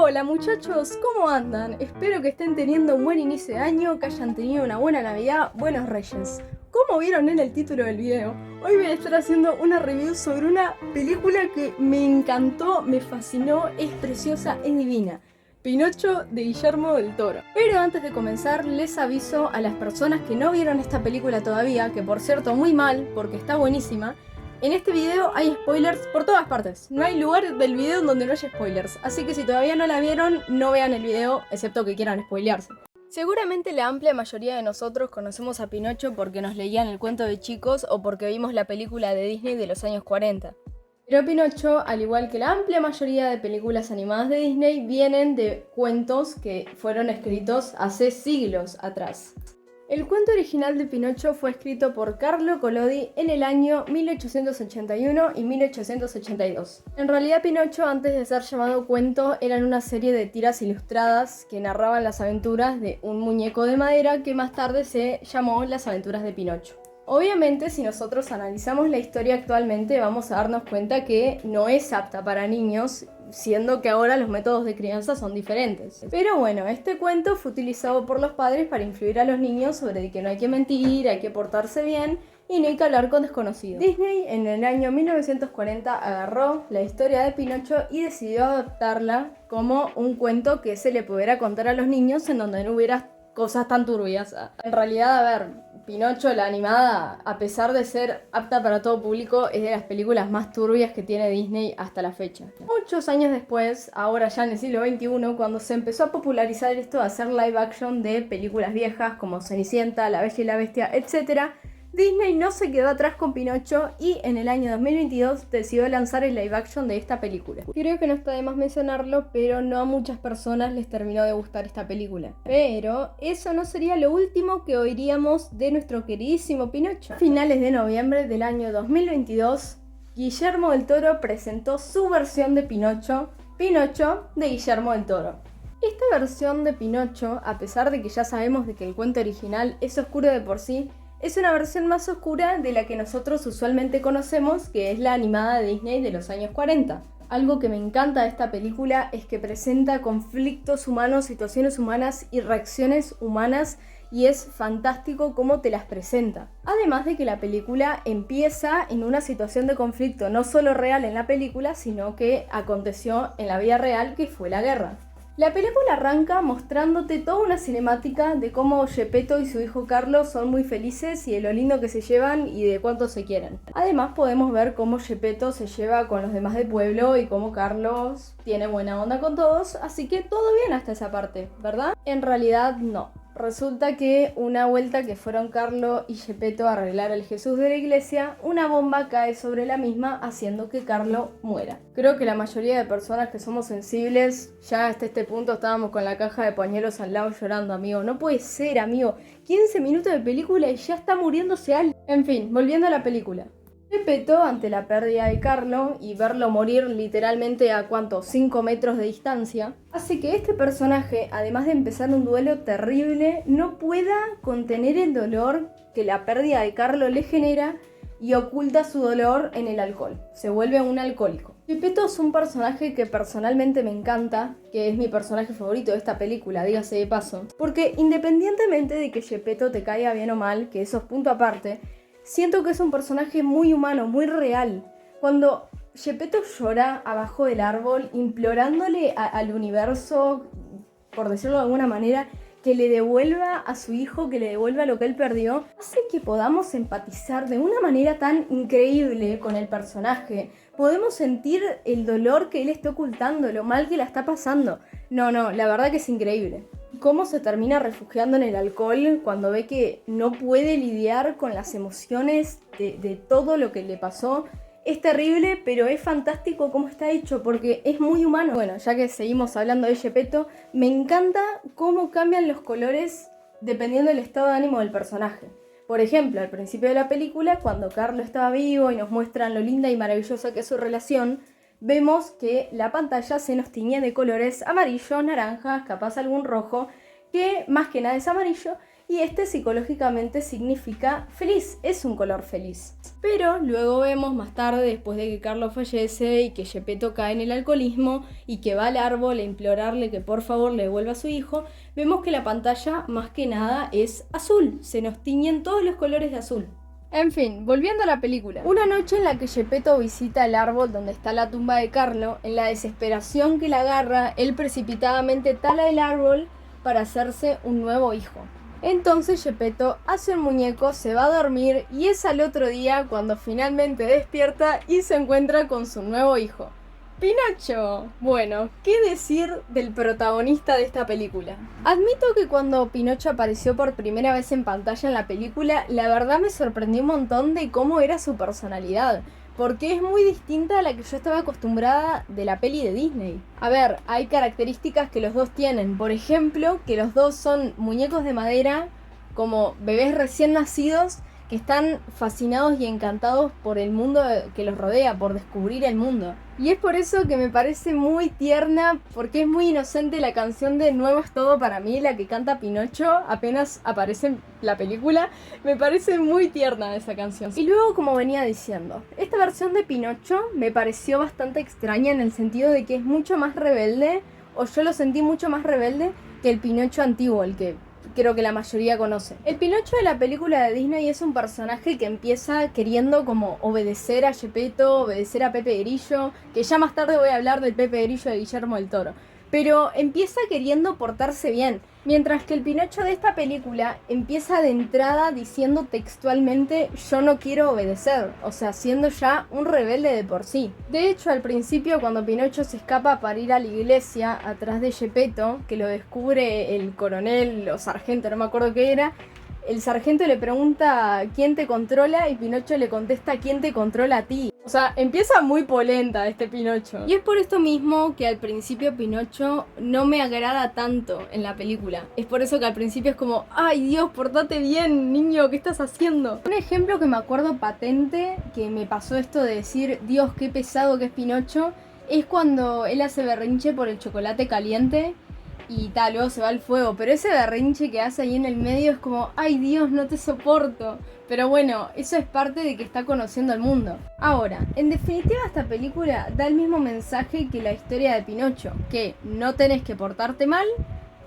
Hola muchachos, ¿cómo andan? Espero que estén teniendo un buen inicio de año, que hayan tenido una buena Navidad, buenos Reyes. Como vieron en el título del video, hoy voy a estar haciendo una review sobre una película que me encantó, me fascinó, es preciosa, es divina. Pinocho de Guillermo del Toro. Pero antes de comenzar, les aviso a las personas que no vieron esta película todavía, que por cierto muy mal, porque está buenísima. En este video hay spoilers por todas partes. No hay lugar del video en donde no haya spoilers. Así que si todavía no la vieron, no vean el video, excepto que quieran spoilearse. Seguramente la amplia mayoría de nosotros conocemos a Pinocho porque nos leían el cuento de chicos o porque vimos la película de Disney de los años 40. Pero Pinocho, al igual que la amplia mayoría de películas animadas de Disney, vienen de cuentos que fueron escritos hace siglos atrás. El cuento original de Pinocho fue escrito por Carlo Collodi en el año 1881 y 1882. En realidad Pinocho, antes de ser llamado cuento, eran una serie de tiras ilustradas que narraban las aventuras de un muñeco de madera que más tarde se llamó Las aventuras de Pinocho. Obviamente, si nosotros analizamos la historia actualmente, vamos a darnos cuenta que no es apta para niños, siendo que ahora los métodos de crianza son diferentes. Pero bueno, este cuento fue utilizado por los padres para influir a los niños sobre que no hay que mentir, hay que portarse bien y no hay que hablar con desconocidos. Disney en el año 1940 agarró la historia de Pinocho y decidió adaptarla como un cuento que se le pudiera contar a los niños en donde no hubiera cosas tan turbias. En realidad, a ver, Pinocho, la animada, a pesar de ser apta para todo público, es de las películas más turbias que tiene Disney hasta la fecha. Muchos años después, ahora ya en el siglo XXI, cuando se empezó a popularizar esto de hacer live action de películas viejas como Cenicienta, La Bella y la Bestia, etc., Disney no se quedó atrás con Pinocho y en el año 2022 decidió lanzar el live action de esta película. Creo que no está de más mencionarlo, pero no a muchas personas les terminó de gustar esta película. Pero eso no sería lo último que oiríamos de nuestro queridísimo Pinocho. A finales de noviembre del año 2022, Guillermo del Toro presentó su versión de Pinocho, Pinocho de Guillermo del Toro. Esta versión de Pinocho, a pesar de que ya sabemos de que el cuento original es oscuro de por sí, es una versión más oscura de la que nosotros usualmente conocemos, que es la animada de Disney de los años 40. Algo que me encanta de esta película es que presenta conflictos humanos, situaciones humanas y reacciones humanas, y es fantástico cómo te las presenta. Además de que la película empieza en una situación de conflicto no solo real en la película, sino que aconteció en la vida real, que fue la guerra. La película arranca mostrándote toda una cinemática de cómo Geppetto y su hijo Carlos son muy felices y de lo lindo que se llevan y de cuánto se quieren. Además podemos ver cómo Geppetto se lleva con los demás del pueblo y cómo Carlos tiene buena onda con todos, así que todo bien hasta esa parte, ¿verdad? En realidad no. Resulta que una vuelta que fueron Carlo y Geppetto a arreglar el Jesús de la iglesia, una bomba cae sobre la misma haciendo que Carlo muera. Creo que la mayoría de personas que somos sensibles, ya hasta este punto estábamos con la caja de pañuelos al lado llorando, amigo. No puede ser, amigo. 15 minutos de película y ya está muriéndose alguien. En fin, volviendo a la película. Geppetto, ante la pérdida de Carlo y verlo morir literalmente a 5 metros de distancia, hace que este personaje, además de empezar un duelo terrible, no pueda contener el dolor que la pérdida de Carlo le genera y oculta su dolor en el alcohol. Se vuelve un alcohólico. Geppetto es un personaje que personalmente me encanta, que es mi personaje favorito de esta película, dígase de paso, porque independientemente de que Geppetto te caiga bien o mal, que eso es punto aparte, siento que es un personaje muy humano, muy real. Cuando Geppetto llora abajo del árbol, implorándole al universo, por decirlo de alguna manera, que le devuelva a su hijo, que le devuelva lo que él perdió, hace que podamos empatizar de una manera tan increíble con el personaje. Podemos sentir el dolor que él está ocultando, lo mal que la está pasando. No, la verdad que es increíble. Cómo se termina refugiando en el alcohol cuando ve que no puede lidiar con las emociones de todo lo que le pasó. Es terrible, pero es fantástico cómo está hecho porque es muy humano. Bueno, ya que seguimos hablando de Geppetto, me encanta cómo cambian los colores dependiendo del estado de ánimo del personaje. Por ejemplo, al principio de la película, cuando Carlo estaba vivo y nos muestran lo linda y maravillosa que es su relación, vemos que la pantalla se nos tiñe de colores amarillo, naranjas, capaz algún rojo, que más que nada es amarillo, y este psicológicamente significa feliz, es un color feliz. Pero luego vemos más tarde, después de que Carlo fallece y que Geppetto cae en el alcoholismo y que va al árbol a implorarle que por favor le devuelva a su hijo, vemos que la pantalla más que nada es azul, se nos tiñen todos los colores de azul. En fin, volviendo a la película. Una noche en la que Geppetto visita el árbol donde está la tumba de Carlo, en la desesperación que la agarra, él precipitadamente tala el árbol para hacerse un nuevo hijo. Entonces Geppetto hace un muñeco, se va a dormir y es al otro día cuando finalmente despierta y se encuentra con su nuevo hijo, Pinocho. Bueno, ¿qué decir del protagonista de esta película? Admito que cuando Pinocho apareció por primera vez en pantalla en la película, la verdad me sorprendió un montón de cómo era su personalidad, porque es muy distinta a la que yo estaba acostumbrada de la peli de Disney. A ver, hay características que los dos tienen, por ejemplo, que los dos son muñecos de madera, como bebés recién nacidos, que están fascinados y encantados por el mundo que los rodea, por descubrir el mundo. Y es por eso que me parece muy tierna, porque es muy inocente la canción de Nuevo es todo para mí, la que canta Pinocho apenas aparece en la película. Me parece muy tierna esa canción. Y luego, como venía diciendo, esta versión de Pinocho me pareció bastante extraña en el sentido de que es mucho más rebelde, o yo lo sentí mucho más rebelde que el Pinocho antiguo, el que creo que la mayoría conoce. El Pinocho de la película de Disney es un personaje que empieza queriendo como obedecer a Geppetto, obedecer a Pepe Grillo, que ya más tarde voy a hablar del Pepe Grillo de Guillermo del Toro. Pero empieza queriendo portarse bien, mientras que el Pinocho de esta película empieza de entrada diciendo textualmente yo no quiero obedecer, o sea, siendo ya un rebelde de por sí. De hecho, al principio cuando Pinocho se escapa para ir a la iglesia atrás de Geppetto, que lo descubre el coronel o sargento, no me acuerdo qué era, el sargento le pregunta ¿quién te controla? Y Pinocho le contesta ¿quién te controla a ti? O sea, empieza muy polenta este Pinocho. Y es por esto mismo que al principio Pinocho no me agrada tanto en la película. Es por eso que al principio es como ¡ay Dios, portate bien, niño! ¿Qué estás haciendo? Un ejemplo que me acuerdo patente que me pasó esto de decir Dios, qué pesado que es Pinocho, es cuando él hace berrinche por el chocolate caliente y tal, luego se va al fuego, pero ese berrinche que hace ahí en el medio es como ¡ay Dios, no te soporto! Pero bueno, eso es parte de que está conociendo el mundo. Ahora, en definitiva esta película da el mismo mensaje que la historia de Pinocho, que no tenés que portarte mal,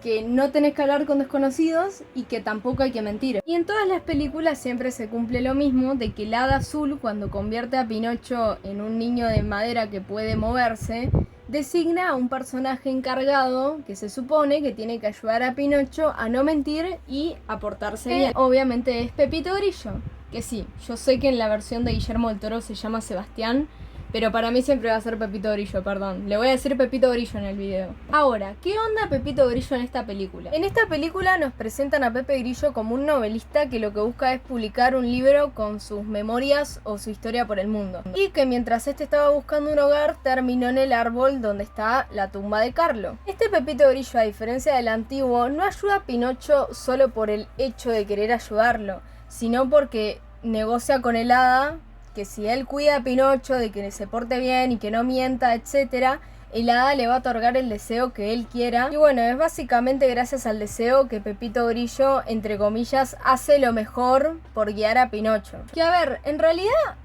que no tenés que hablar con desconocidos y que tampoco hay que mentir. Y en todas las películas siempre se cumple lo mismo, de que el hada azul, cuando convierte a Pinocho en un niño de madera que puede moverse, designa a un personaje encargado que se supone que tiene que ayudar a Pinocho a no mentir y a portarse bien. Obviamente es Pepito Grillo, que sí, yo sé que en la versión de Guillermo del Toro se llama Sebastián, pero para mí siempre va a ser Pepito Grillo, perdón. Le voy a decir Pepito Grillo en el video. Ahora, ¿qué onda Pepito Grillo en esta película? En esta película nos presentan a Pepe Grillo como un novelista que lo que busca es publicar un libro con sus memorias o su historia por el mundo. Y que mientras este estaba buscando un hogar, terminó en el árbol donde está la tumba de Carlo. Este Pepito Grillo, a diferencia del antiguo, no ayuda a Pinocho solo por el hecho de querer ayudarlo, sino porque negocia con el hada que si él cuida a Pinocho de que se porte bien y que no mienta, etc., el hada le va a otorgar el deseo que él quiera. Y bueno, es básicamente gracias al deseo que Pepito Grillo, entre comillas, hace lo mejor por guiar a Pinocho. Que a ver, en realidad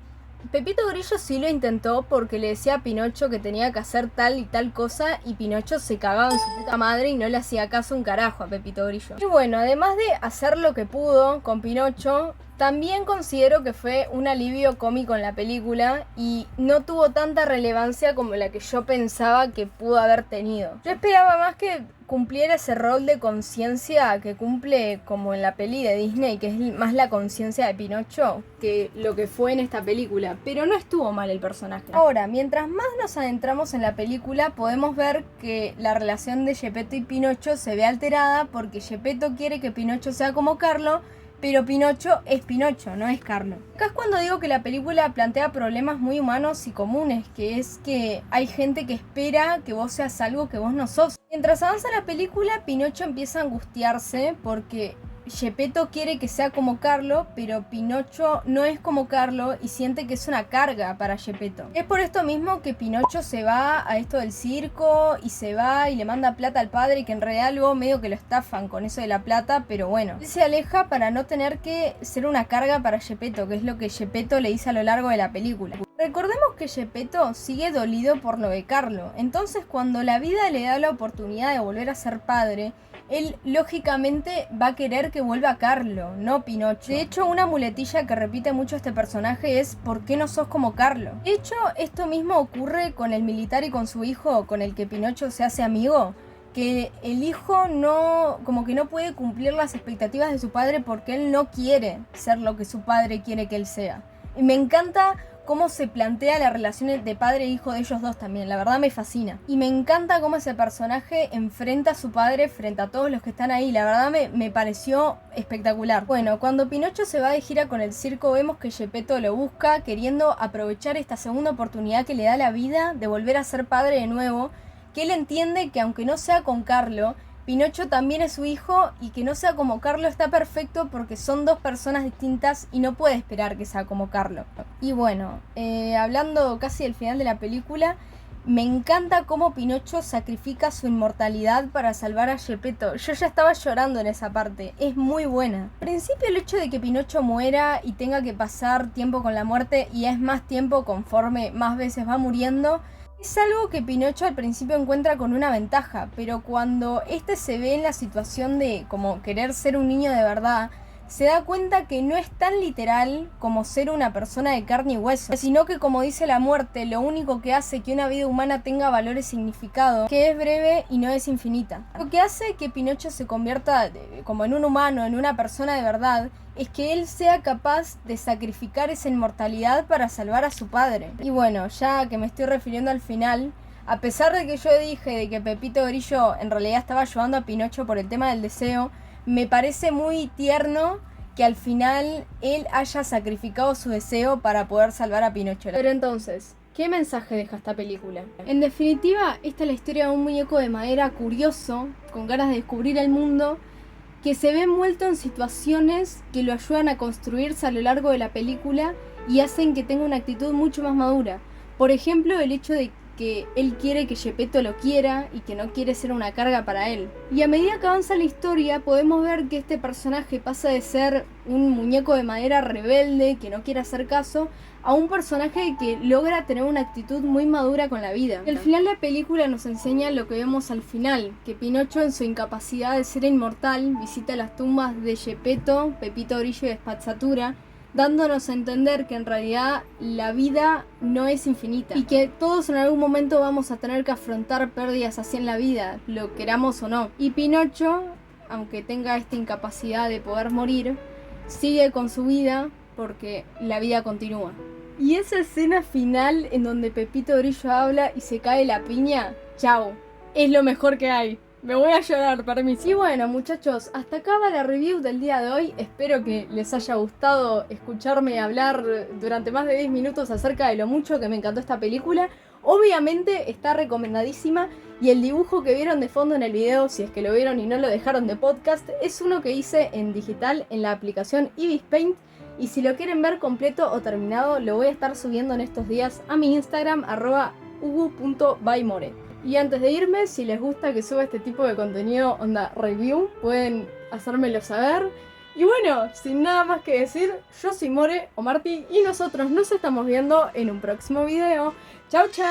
Pepito Grillo sí lo intentó porque le decía a Pinocho que tenía que hacer tal y tal cosa y Pinocho se cagaba en su puta madre y no le hacía caso un carajo a Pepito Grillo. Y bueno, además de hacer lo que pudo con Pinocho, también considero que fue un alivio cómico en la película y no tuvo tanta relevancia como la que yo pensaba que pudo haber tenido. Yo esperaba más que cumpliera ese rol de conciencia que cumple como en la peli de Disney, que es más la conciencia de Pinocho que lo que fue en esta película, pero no estuvo mal el personaje. Ahora, mientras más nos adentramos en la película, podemos ver que la relación de Geppetto y Pinocho se ve alterada porque Geppetto quiere que Pinocho sea como Carlo, pero Pinocho es Pinocho, no es Carlo. Acá es cuando digo que la película plantea problemas muy humanos y comunes, que es que hay gente que espera que vos seas algo que vos no sos. Mientras avanza la película, Pinocho empieza a angustiarse porque Geppetto quiere que sea como Carlo, pero Pinocho no es como Carlo y siente que es una carga para Geppetto. Es por esto mismo que Pinocho se va a esto del circo y se va y le manda plata al padre, que en realidad luego medio que lo estafan con eso de la plata, pero bueno, él se aleja para no tener que ser una carga para Geppetto, que es lo que Geppetto le dice a lo largo de la película. Recordemos que Geppetto sigue dolido por lo de Carlo, entonces cuando la vida le da la oportunidad de volver a ser padre, él lógicamente va a querer que vuelva a Carlo, no Pinocho. De hecho, una muletilla que repite mucho este personaje es ¿por qué no sos como Carlo? De hecho, esto mismo ocurre con el militar y con su hijo, con el que Pinocho se hace amigo, que el hijo como que no puede cumplir las expectativas de su padre porque él no quiere ser lo que su padre quiere que él sea. Y me encanta cómo se plantea la relación de padre e hijo de ellos dos también, la verdad me fascina. Y me encanta cómo ese personaje enfrenta a su padre frente a todos los que están ahí, la verdad me pareció espectacular. Bueno, cuando Pinocho se va de gira con el circo vemos que Geppetto lo busca queriendo aprovechar esta segunda oportunidad que le da la vida de volver a ser padre de nuevo, que él entiende que aunque no sea con Carlo, Pinocho también es su hijo y que no sea como Carlo está perfecto porque son dos personas distintas y no puede esperar que sea como Carlo. Y bueno, hablando casi del final de la película, me encanta cómo Pinocho sacrifica su inmortalidad para salvar a Geppetto. Yo ya estaba llorando en esa parte, es muy buena. Al principio el hecho de que Pinocho muera y tenga que pasar tiempo con la muerte, y es más tiempo conforme más veces va muriendo, es algo que Pinocho al principio encuentra con una ventaja, pero cuando este se ve en la situación de como querer ser un niño de verdad, se da cuenta que no es tan literal como ser una persona de carne y hueso, sino que, como dice la muerte, lo único que hace que una vida humana tenga valor y significado, que es breve y no es infinita. Lo que hace que Pinocho se convierta como en un humano, en una persona de verdad, es que él sea capaz de sacrificar esa inmortalidad para salvar a su padre. Y bueno, ya que me estoy refiriendo al final, a pesar de que yo dije de que Pepito Grillo en realidad estaba ayudando a Pinocho por el tema del deseo, me parece muy tierno que al final él haya sacrificado su deseo para poder salvar a Pinocho. Pero entonces, ¿qué mensaje deja esta película? En definitiva, esta es la historia de un muñeco de madera curioso, con ganas de descubrir el mundo, que se ve envuelto en situaciones que lo ayudan a construirse a lo largo de la película y hacen que tenga una actitud mucho más madura. Por ejemplo, el hecho de que él quiere que Geppetto lo quiera y que no quiere ser una carga para él. Y a medida que avanza la historia podemos ver que este personaje pasa de ser un muñeco de madera rebelde que no quiere hacer caso a un personaje que logra tener una actitud muy madura con la vida. Y al final la película nos enseña lo que vemos al final, que Pinocho en su incapacidad de ser inmortal visita las tumbas de Geppetto, Pepito Grillo y Spazzatura, dándonos a entender que en realidad la vida no es infinita y que todos en algún momento vamos a tener que afrontar pérdidas así en la vida, lo queramos o no. Y Pinocho, aunque tenga esta incapacidad de poder morir, sigue con su vida porque la vida continúa. Y esa escena final en donde Pepito Grillo habla y se cae la piña, chau, es lo mejor que hay. Me voy a llorar, permiso. Y bueno, muchachos, hasta acá va la review del día de hoy. Espero que les haya gustado escucharme hablar durante más de 10 minutos acerca de lo mucho que me encantó esta película. Obviamente está recomendadísima y el dibujo que vieron de fondo en el video, si es que lo vieron y no lo dejaron de podcast, es uno que hice en digital en la aplicación Ibis Paint. Y si lo quieren ver completo o terminado, lo voy a estar subiendo en estos días a mi Instagram, @ugu.bymore. Y antes de irme, si les gusta que suba este tipo de contenido onda review, pueden hacérmelo saber. Y bueno, sin nada más que decir, yo soy More o Marti y nosotros nos estamos viendo en un próximo video. ¡Chau, chau!